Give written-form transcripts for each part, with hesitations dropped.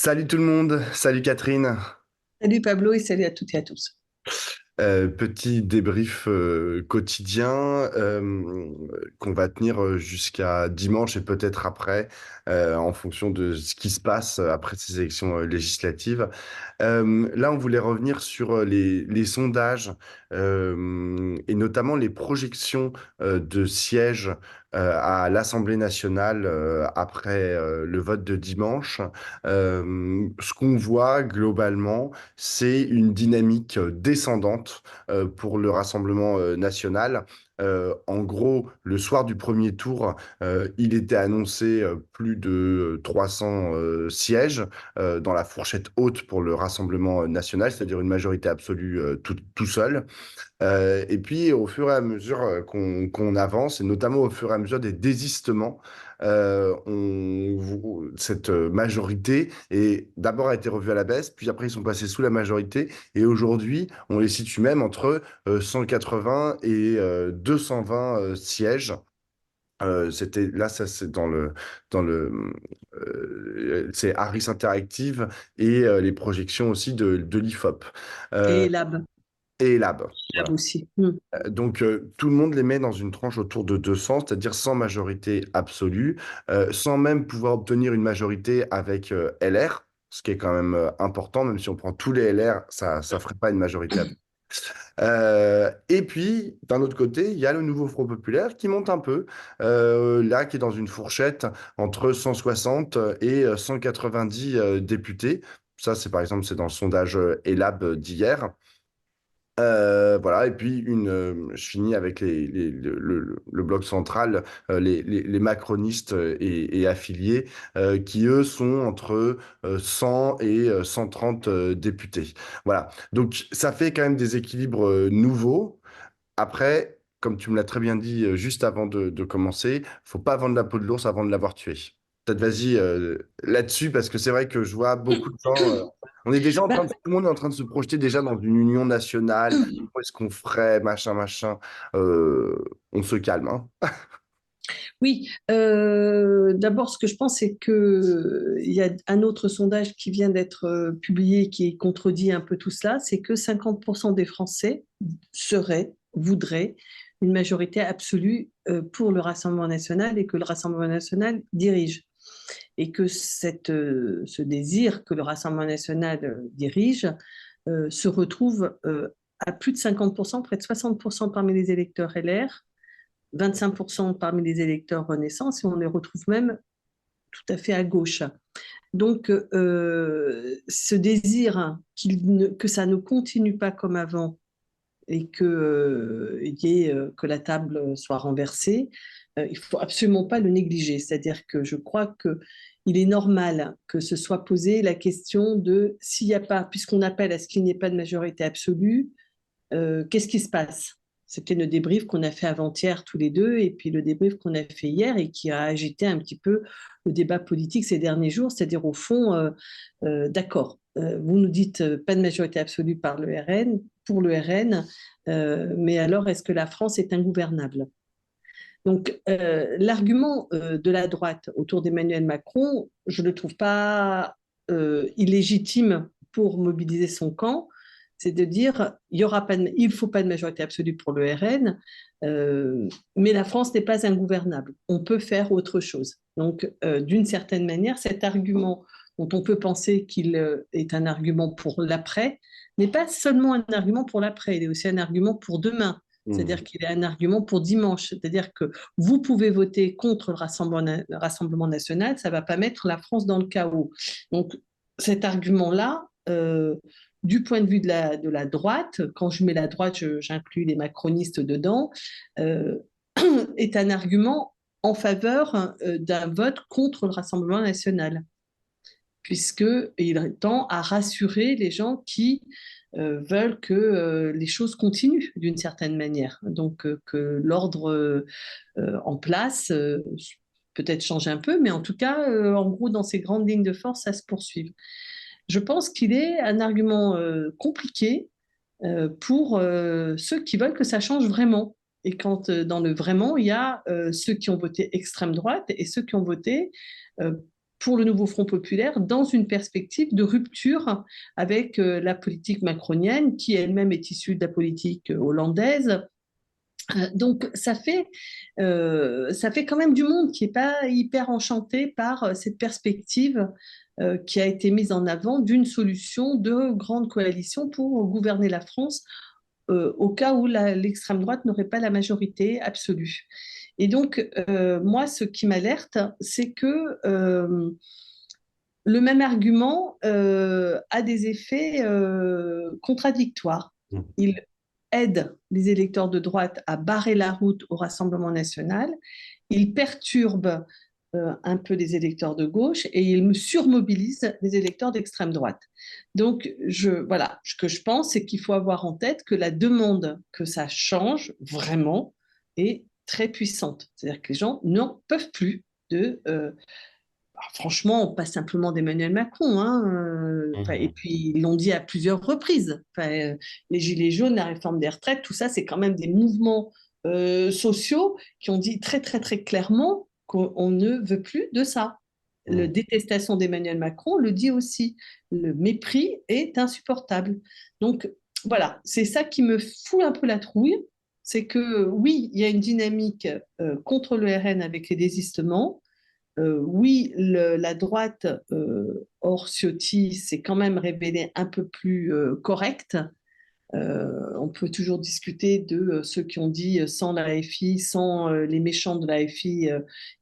Salut tout le monde, salut Catherine. Salut Pablo et salut à toutes et à tous. Petit débrief quotidien qu'on va tenir jusqu'à dimanche et peut-être après, en fonction de ce qui se passe après ces élections législatives. Là, on voulait revenir sur les sondages et notamment les projections de sièges à l'Assemblée nationale après le vote de dimanche. Ce qu'on voit globalement, c'est une dynamique descendante pour le Rassemblement national. En gros, le soir du premier tour, il était annoncé plus de 300 sièges dans la fourchette haute pour le Rassemblement national, c'est-à-dire une majorité absolue tout seul. Et puis, au fur et à mesure qu'on avance, et notamment au fur et à mesure des désistements, cette majorité d'abord a été revue à la baisse, puis après ils sont passés sous la majorité, et aujourd'hui, on les situe même entre 180 et 220 sièges. Là, ça c'est c'est Harris Interactive et les projections aussi de l'IFOP Et Lab, et Lab. Lab Voilà. aussi. Donc, tout le monde les met dans une tranche autour de 200, c'est-à-dire sans majorité absolue, sans même pouvoir obtenir une majorité avec LR, ce qui est quand même important, même si on prend tous les LR, ça ne ferait pas une majorité absolue. Et puis, d'un autre côté, il y a le nouveau Front populaire qui monte un peu, là, qui est dans une fourchette entre 160 et 190 députés. Ça, c'est par exemple, c'est dans le sondage Elab d'hier. Voilà, et puis je finis avec le bloc central, les macronistes et affiliés, qui eux sont entre 100 et 130 députés. Voilà, donc ça fait quand même des équilibres nouveaux. Après, comme tu me l'as très bien dit juste avant de commencer, faut pas vendre la peau de l'ours avant de l'avoir tué. Peut-être vas-y là-dessus, parce que c'est vrai que je vois beaucoup de gens. On est déjà en train Bah, tout le monde est en train de se projeter déjà dans une union nationale. Comment est-ce qu'on ferait, machin, machin. Euh, on se calme, hein. oui, d'abord, ce que je pense, c'est que il y a un autre sondage qui vient d'être publié qui contredit un peu tout cela, c'est que 50% des Français voudraient une majorité absolue pour le Rassemblement national et que le Rassemblement national dirige. Et que ce désir que le Rassemblement national dirige se retrouve à plus de 50%, près de 60% parmi les électeurs LR, 25% parmi les électeurs Renaissance, et on les retrouve même tout à fait à gauche. Donc, ce désir que ça ne continue pas comme avant et que la table soit renversée, il ne faut absolument pas le négliger. C'est-à-dire que je crois qu'il est normal que se soit posé la question de s'il n'y a pas, puisqu'on appelle à ce qu'il n'y ait pas de majorité absolue, qu'est-ce qui se passe? C'était le débrief qu'on a fait avant-hier tous les deux et puis le débrief qu'on a fait hier et qui a agité un petit peu le débat politique ces derniers jours, c'est-à-dire au fond, d'accord, vous nous dites pas de majorité absolue pour le RN, mais alors est-ce que la France est ingouvernable? Donc l'argument de la droite autour d'Emmanuel Macron, je ne le trouve pas illégitime pour mobiliser son camp, c'est de dire il ne faut pas de majorité absolue pour le RN, mais la France n'est pas ingouvernable. On peut faire autre chose. Donc, d'une certaine manière, cet argument dont on peut penser qu'il est un argument pour l'après n'est pas seulement un argument pour l'après, il est aussi un argument pour demain. C'est-à-dire Mhm. qu'il est un argument pour dimanche. C'est-à-dire que vous pouvez voter contre le Rassemblement national, ça ne va pas mettre la France dans le chaos. Donc, cet argument-là, du point de vue de la droite, quand je mets la droite, j'inclus les macronistes dedans, euh, est un argument en faveur d'un vote contre le Rassemblement national, puisqu'il tend à rassurer les gens qui veulent que les choses continuent d'une certaine manière. Donc, que l'ordre en place peut-être change un peu, mais en tout cas, en gros, dans ces grandes lignes de force, ça se poursuit. Je pense qu'il est un argument compliqué pour ceux qui veulent que ça change vraiment. Et quand dans le vraiment, il y a ceux qui ont voté extrême droite et ceux qui ont voté euh, pour le nouveau Front populaire dans une perspective de rupture avec la politique macronienne, qui elle-même est issue de la politique hollandaise. Donc ça fait quand même du monde qui n'est pas hyper enchanté par cette perspective qui a été mise en avant d'une solution de grande coalition pour gouverner la France au cas où l'extrême droite n'aurait pas la majorité absolue. Et donc, moi, ce qui m'alerte, c'est que le même argument a des effets contradictoires. Mm. Il aide les électeurs de droite à barrer la route au Rassemblement national, il perturbe un peu les électeurs de gauche et il me surmobilise les électeurs d'extrême droite. Donc, voilà, ce que je pense, c'est qu'il faut avoir en tête que la demande que ça change vraiment est très puissante. C'est-à-dire que les gens n'en peuvent plus de franchement, pas simplement d'Emmanuel Macron, hein, et Mhm. puis ils l'ont dit à plusieurs reprises. Les Gilets jaunes, la réforme des retraites, tout ça, c'est quand même des mouvements sociaux qui ont dit très, très, très clairement qu'on ne veut plus de ça. La Mhm. détestation d'Emmanuel Macron le dit aussi. Le mépris est insupportable. Donc, voilà, c'est ça qui me fout un peu la trouille. C'est que oui, il y a une dynamique contre le RN avec les désistements, oui, la droite hors Ciotti s'est quand même révélée un peu plus correcte. On peut toujours discuter de ceux qui ont dit sans la FI, sans les méchants de la FI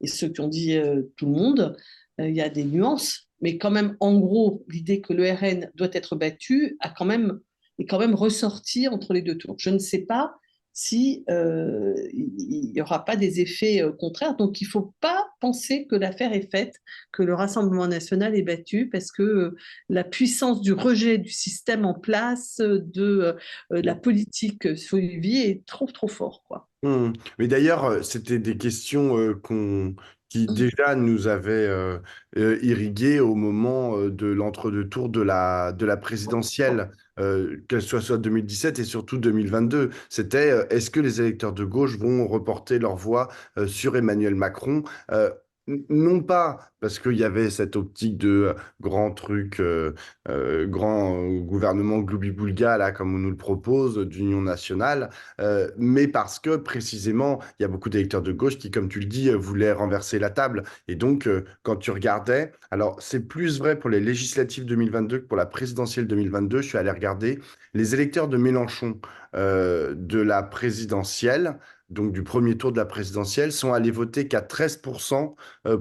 et ceux qui ont dit tout le monde. Il y a des nuances, mais quand même, en gros, l'idée que le RN doit être battu est quand même ressortie entre les deux tours. Je ne sais pas si il n'y aura pas des effets contraires. Donc, il ne faut pas penser que l'affaire est faite, que le Rassemblement national est battu, parce que la puissance du rejet du système en place, de la politique suivie est trop, trop fort, quoi. Mais d'ailleurs, c'était des questions qui déjà nous avaient irrigués au moment de l'entre-deux tours de la présidentielle, qu'elle soit 2017 et surtout 2022. C'était est-ce que les électeurs de gauche vont reporter leur voix sur Emmanuel Macron? Non pas parce qu'il y avait cette optique de grand truc, grand gouvernement gloubi-boulga, là, comme on nous le propose, d'union nationale, mais parce que précisément, il y a beaucoup d'électeurs de gauche qui, comme tu le dis, voulaient renverser la table. Et donc, quand tu regardais, alors c'est plus vrai pour les législatives 2022 que pour la présidentielle 2022, je suis allé regarder les électeurs de Mélenchon de la présidentielle, donc du premier tour de la présidentielle, sont allés voter qu'à 13%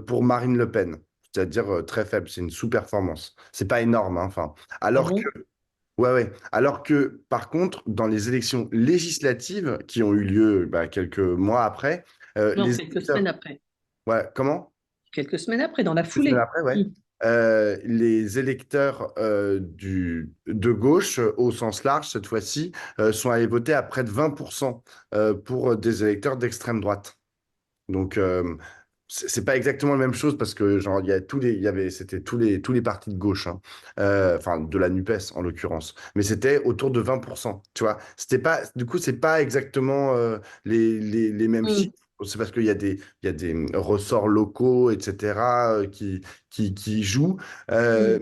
pour Marine Le Pen. C'est-à-dire très faible, c'est une sous-performance. C'est pas énorme, hein, enfin. Ah Alors que bon? Ouais, ouais. Alors que, par contre, dans les élections législatives qui ont eu lieu quelques mois après, Non, les quelques semaines électeurs... après. Ouais, comment? Quelques semaines après, dans la Quelques semaines foulée. après, ouais. Mm. Les électeurs de gauche, au sens large, cette fois-ci, sont allés voter à près de 20% pour des électeurs d'extrême droite. Donc, c'est pas exactement la même chose parce que genre il y a il y avait c'était tous les partis de gauche, hein. Enfin de la Nupes en l'occurrence, mais c'était autour de 20%. Tu vois, c'était pas du coup c'est pas exactement les mêmes chiffres. Mm. C'est parce qu'il y a il y a des ressorts locaux, etc., qui jouent. Mm.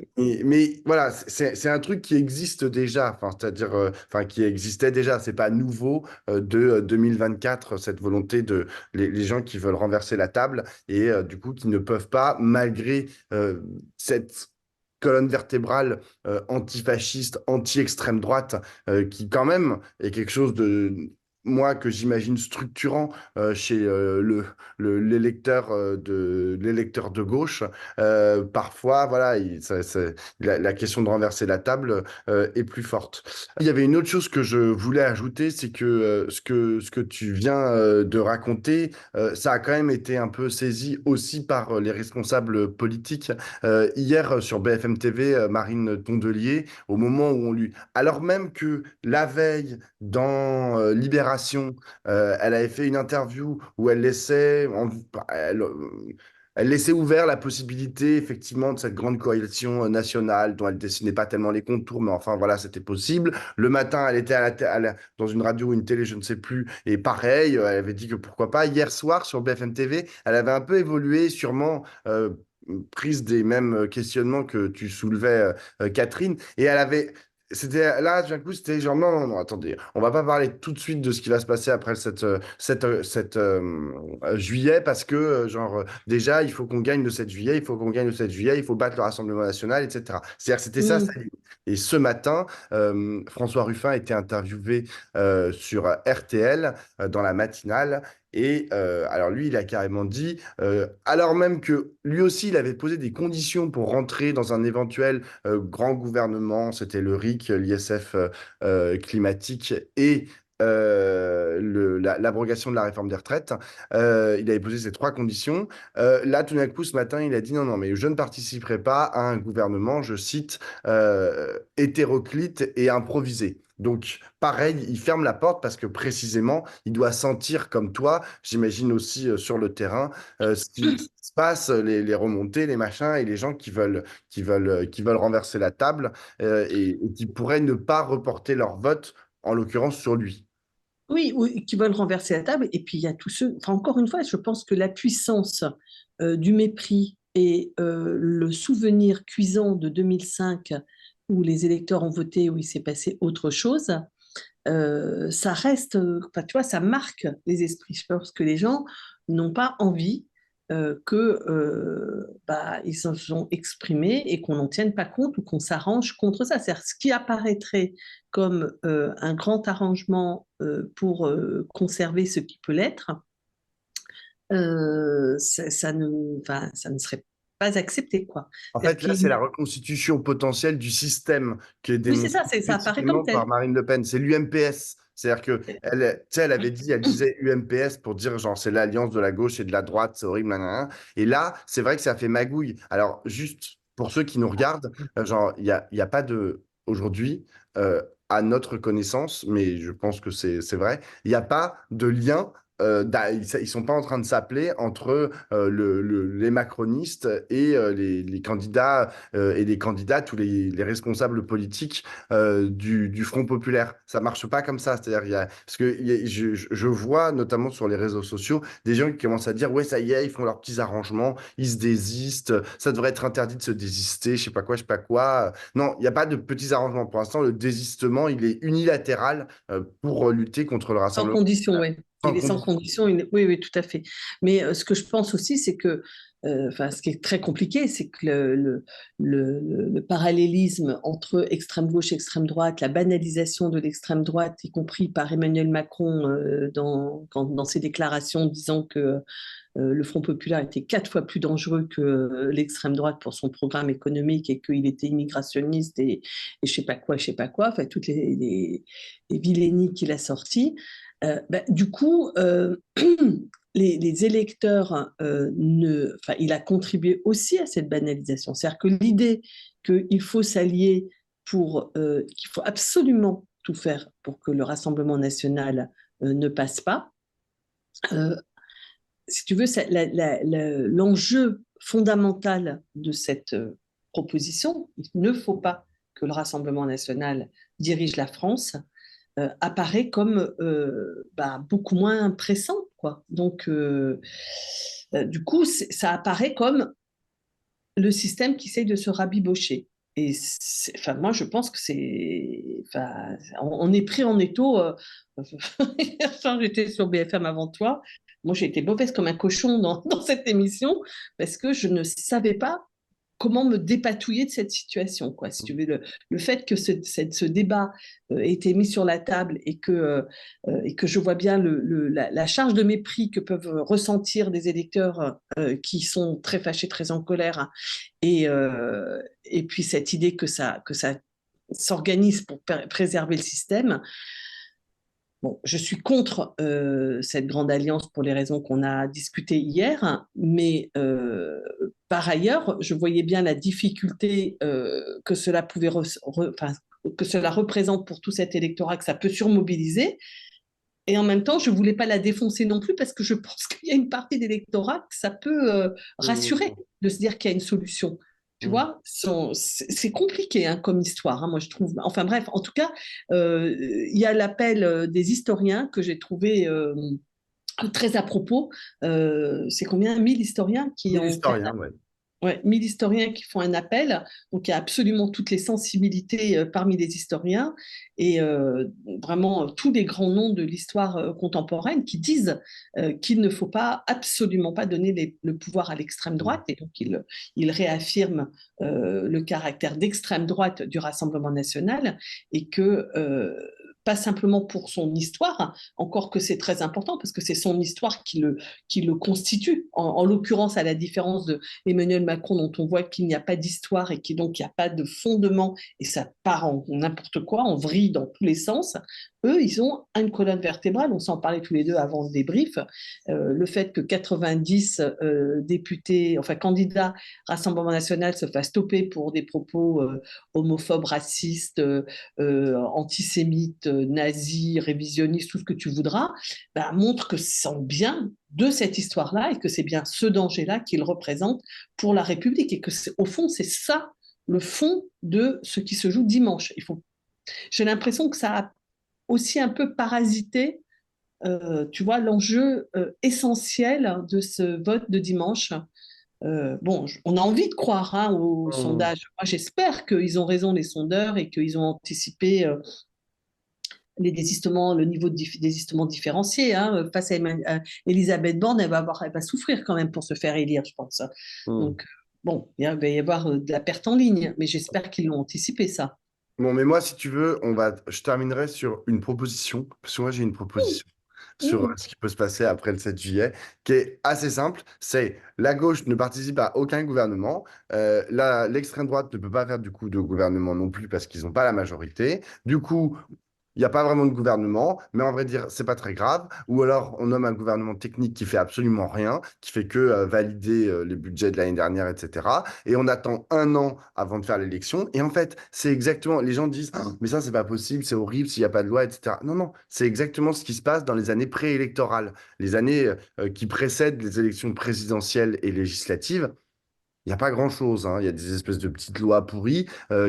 Mais voilà, c'est un truc qui existe déjà, enfin, c'est-à-dire, enfin, qui existait déjà. C'est pas nouveau de 2024, cette volonté de les gens qui veulent renverser la table et du coup qui ne peuvent pas, malgré cette colonne vertébrale antifasciste, anti-extrême droite, qui quand même est quelque chose de, moi, que j'imagine structurant chez l'électeur de gauche. Parfois, voilà, la question de renverser la table est plus forte. Il y avait une autre chose que je voulais ajouter, c'est que ce que tu viens de raconter, ça a quand même été un peu saisi aussi par les responsables politiques. Hier, sur BFM TV, Marine Tondelier, au moment où on lui... Alors même que la veille, dans Libération, elle avait fait une interview où elle laissait... elle laissait ouvert la possibilité, effectivement, de cette grande coalition nationale dont elle dessinait pas tellement les contours, mais enfin, voilà, c'était possible. Le matin, elle était dans une radio ou une télé, je ne sais plus, et pareil, elle avait dit que pourquoi pas. Hier soir, sur BFM TV, elle avait un peu évolué, sûrement prise des mêmes questionnements que tu soulevais, Catherine, et elle avait. C'était là, d'un coup, c'était genre non, non, non, attendez, on va pas parler tout de suite de ce qui va se passer après juillet parce que, déjà, il faut qu'on gagne le 7 juillet, il faut qu'on gagne le 7 juillet, il faut battre le Rassemblement national, etc. C'est-à-dire que c'était ça, sa Mm. ligne. Et ce matin, François Ruffin a été interviewé sur RTL dans la matinale. Et alors lui, il a carrément dit, alors même que lui aussi, il avait posé des conditions pour rentrer dans un éventuel grand gouvernement, c'était le RIC, l'ISF climatique et l'abrogation de la réforme des retraites. Il avait posé ces trois conditions. Là, tout d'un coup, ce matin, il a dit non, non, mais je ne participerai pas à un gouvernement, je cite, hétéroclite et improvisé. Donc, pareil, il ferme la porte parce que précisément, il doit sentir comme toi, j'imagine aussi sur le terrain, ce qui se passe, les remontées, les machins et les gens qui veulent renverser la table et qui pourraient ne pas reporter leur vote, en l'occurrence sur lui. Oui, oui, qui veulent renverser la table. Et puis il y a tous ceux, enfin, encore une fois, je pense que la puissance du mépris et le souvenir cuisant de 2005, où les électeurs ont voté, où il s'est passé autre chose, ça reste, enfin, tu vois, ça marque les esprits. Je pense que les gens n'ont pas envie bah, ils se sont exprimés et qu'on n'en tienne pas compte ou qu'on s'arrange contre ça. C'est-à-dire ce qui apparaîtrait comme un grand arrangement pour conserver ce qui peut l'être, ça ne serait pas accepté, quoi. En C'est-à-dire fait, là, c'est qu'il... la reconstitution potentielle du système qui est Oui, c'est dénoncée ça, ça apparaît comme précisément par tel. Marine Le Pen. C'est l'UMPS. C'est-à-dire que elle, tu sais, elle disait UMPS pour dire genre c'est l'alliance de la gauche et de la droite, c'est horrible, nanana. Et là, c'est vrai que ça fait magouille. Alors, juste pour ceux qui nous regardent, genre, il y a pas de aujourd'hui, à notre connaissance, mais je pense que c'est vrai, il n'y a pas de lien. Ils sont pas en train de s'appeler entre les macronistes et les candidats et les candidates ou les responsables politiques du Front populaire. Ça marche pas comme ça. C'est-à-dire, parce que je vois notamment sur les réseaux sociaux des gens qui commencent à dire ouais, ça y est, ils font leurs petits arrangements, ils se désistent, ça devrait être interdit de se désister, je sais pas quoi, je sais pas quoi. Non, il n'y a pas de petits arrangements. Pour l'instant, le désistement, il est unilatéral pour lutter contre le Sans Rassemblement condition, national. oui. Sans Il est sans condition. condition. Oui, oui, tout à fait. Mais ce que je pense aussi, c'est que, enfin, ce qui est très compliqué, c'est que le parallélisme entre extrême gauche et extrême droite, la banalisation de l'extrême droite, y compris par Emmanuel Macron dans ses déclarations disant que le Front populaire était 4 fois plus dangereux que l'extrême droite pour son programme économique et qu'il était immigrationniste et je sais pas quoi, je sais pas quoi, enfin toutes les vilainies qu'il a sorties. Bah, du coup, les électeurs, enfin, il a contribué aussi à cette banalisation. C'est-à-dire que l'idée qu'il faut s'allier qu'il faut absolument tout faire pour que le Rassemblement national ne passe pas, euh, si tu veux, l'enjeu fondamental de cette proposition, il ne faut pas que le Rassemblement national dirige la France, apparaît comme bah, beaucoup moins pressant, quoi. Donc, du coup, ça apparaît comme le système qui essaye de se rabibocher. Et enfin, moi, je pense que enfin, on est pris en étau. Enfin, j'étais sur BFM avant toi. Moi, j'ai été mauvaise comme un cochon dans cette émission parce que je ne savais pas comment me dépatouiller de cette situation, quoi. Si tu veux, le fait que ce débat ait été mis sur la table et que je vois bien la charge de mépris que peuvent ressentir des électeurs qui sont très fâchés, très en colère, hein, et puis cette idée que ça s'organise pour préserver le système. Bon, je suis contre cette grande alliance pour les raisons qu'on a discutées hier, mais par ailleurs, je voyais bien la difficulté que cela pouvait, enfin, que cela représente pour tout cet électorat, que ça peut surmobiliser. Et en même temps, je ne voulais pas la défoncer non plus parce que je pense qu'il y a une partie d'électorat que ça peut rassurer Mmh, de se dire qu'il y a une solution. Tu mmh. vois, c'est compliqué hein, comme histoire, hein, moi je trouve. Enfin bref, en tout cas, il y a l'appel des historiens que j'ai trouvé très à propos. C'est combien? 1000 historiens qui 1000 ont fait historiens, ouais. Ouais, 1000 historiens qui font un appel. Donc, il y a absolument toutes les sensibilités parmi les historiens et vraiment tous les grands noms de l'histoire contemporaine qui disent qu'il ne faut pas, absolument pas donner le pouvoir à l'extrême droite. Et donc, il réaffirme le caractère d'extrême droite du Rassemblement national et que pas simplement pour son histoire, encore que c'est très important parce que c'est son histoire qui le constitue. En l'occurrence, à la différence de Emmanuel Macron, dont on voit qu'il n'y a pas d'histoire et qui donc il n'y a pas de fondement et ça part en n'importe quoi, en vrille dans tous les sens. Eux, ils ont une colonne vertébrale. On s'en parlait tous les deux avant le débrief. Le fait que 90 députés, enfin candidats Rassemblement national se fassent stopper pour des propos homophobes, racistes, antisémites, nazis, révisionnistes, tout ce que tu voudras, bah, montre que c'est bien de cette histoire-là et que c'est bien ce danger-là qu'il représente pour la République et que au fond, c'est ça le fond de ce qui se joue dimanche. J'ai l'impression que ça a aussi un peu parasité, tu vois, l'enjeu essentiel de ce vote de dimanche. Bon, on a envie de croire hein, aux Mmh. sondages. Moi, j'espère qu'ils ont raison, les sondeurs, et qu'ils ont anticipé les désistements, le niveau de désistement différencié. Hein. Face à Elisabeth Borne, elle va souffrir quand même pour se faire élire, je pense. Mmh. Donc, bon, il va y avoir de la perte en ligne, mais j'espère qu'ils l'ont anticipé, ça. Bon, mais moi, si tu veux, je terminerai sur une proposition, parce que moi, j'ai une proposition sur Mmh. ce qui peut se passer après le 7 juillet, qui est assez simple. C'est la gauche ne participe à aucun gouvernement. L'extrême droite ne peut pas faire du coup de gouvernement non plus parce qu'ils n'ont pas la majorité. Du coup, il n'y a pas vraiment de gouvernement, mais en vrai dire, c'est pas très grave. Ou alors, on nomme un gouvernement technique qui fait absolument rien, qui fait que valider les budgets de l'année dernière, etc. Et on attend un an avant de faire l'élection. Et en fait, c'est exactement, les gens disent, ah, mais ça, c'est pas possible, c'est horrible s'il n'y a pas de loi, etc. Non, non, c'est exactement ce qui se passe dans les années préélectorales, les années qui précèdent les élections présidentielles et législatives. Il n'y a pas grand-chose, hein. Il y a des espèces de petites lois pourries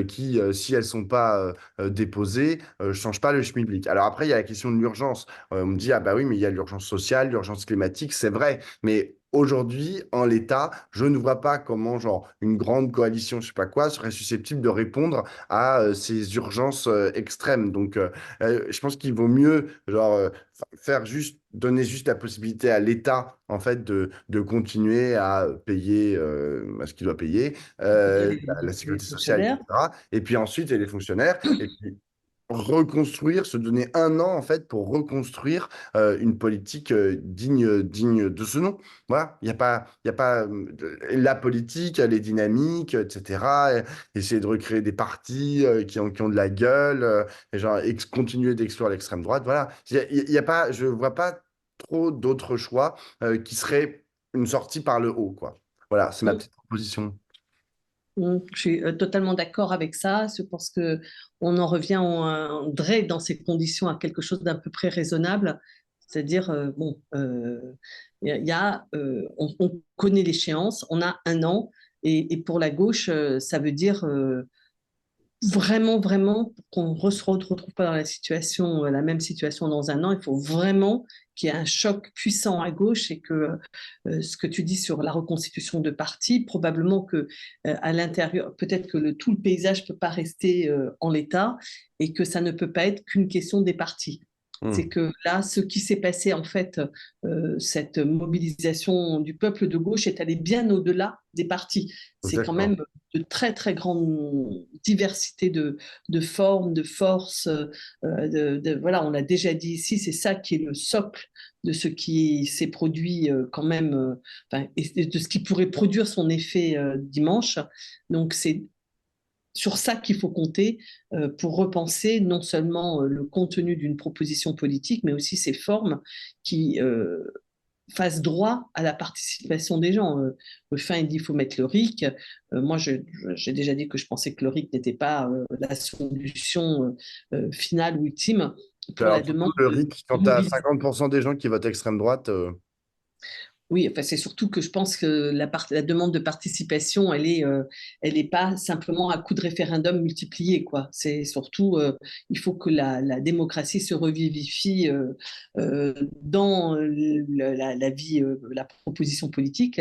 qui, si elles ne sont pas déposées, ne changent pas le schmilblick. Alors après, il y a la question de l'urgence. On me dit, ah bah oui, mais il y a l'urgence sociale, l'urgence climatique, c'est vrai. Mais aujourd'hui, en l'état, je ne vois pas comment, genre, une grande coalition, je sais pas quoi, serait susceptible de répondre à ces urgences extrêmes. Donc, je pense qu'il vaut mieux, genre, faire juste, donner juste la possibilité à l'État, en fait, de continuer à payer ce qu'il doit payer, la Les sécurité sociale, fonctionnaires. etc. Et puis ensuite, et les fonctionnaires, et puis reconstruire, se donner un an, en fait, pour reconstruire une politique digne de ce nom. Voilà, il y a pas la politique, elle est dynamique, etc. Essayer de recréer des partis qui ont de la gueule, et genre continuer d'exclure l'extrême droite. Voilà, il y a pas, je vois pas trop d'autres choix qui seraient une sortie par le haut, quoi. Voilà, c'est ma Mm. petite proposition. Je suis totalement d'accord avec ça. Je pense que on en revient dans ces conditions à quelque chose d'à peu près raisonnable. C'est-à-dire, bon, on connaît l'échéance, on a un an, et pour la gauche, ça veut dire vraiment, vraiment, pour qu'on ne se retrouve pas dans la même situation dans un an, il faut vraiment qu'il y ait un choc puissant à gauche et que ce que tu dis sur la reconstitution de partis, probablement que à l'intérieur, peut-être que tout le paysage ne peut pas rester en l'état et que ça ne peut pas être qu'une question des partis. C'est Hmm. que là, ce qui s'est passé, en fait, cette mobilisation du peuple de gauche est allée bien au-delà des partis. C'est quand Exactement. même de très, très grande diversité de formes, de forces. Voilà, on l'a déjà dit ici, c'est ça qui est le socle de ce qui s'est produit quand même, enfin, et de ce qui pourrait produire son effet dimanche. Donc, c'est sur ça qu'il faut compter pour repenser non seulement le contenu d'une proposition politique, mais aussi ses formes qui fassent droit à la participation des gens. Ruffin, il dit qu'il faut mettre le RIC. Moi, j'ai déjà dit que je pensais que le RIC n'était pas la solution finale ou ultime Puis pour la alors, surtout demande le de RIC, quand tu as mobilisation. 50% des gens qui votent extrême droite, Oui, enfin, c'est surtout que je pense que la demande de participation, elle est pas simplement à coup de référendum multiplié, quoi. C'est surtout, il faut que la démocratie se revivifie dans la vie, la proposition politique,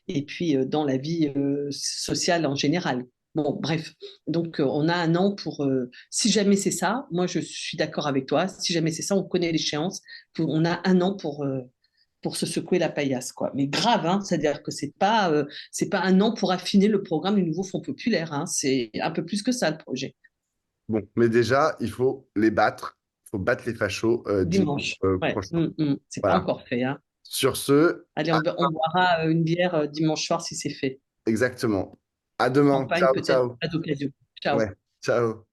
et puis dans la vie sociale en général. Bon, bref. Donc, on a un an pour, si jamais c'est ça, moi je suis d'accord avec toi, si jamais c'est ça, on connaît l'échéance, on a un an pour se secouer la paillasse, quoi. Mais grave, hein, c'est-à-dire que c'est pas un an pour affiner le programme du nouveau Front populaire, hein, c'est un peu plus que ça le projet. Bon, mais déjà, il faut les battre. Il faut battre les fachos dimanche Dimanche, ouais, prochain. c'est pas Voilà. encore fait, hein. Sur ce, Allez, à- on boira une bière dimanche soir si c'est fait. exactement. À demain. Champagne Ciao, peut-être ciao. à d'occasion. Ciao. Ouais, ciao.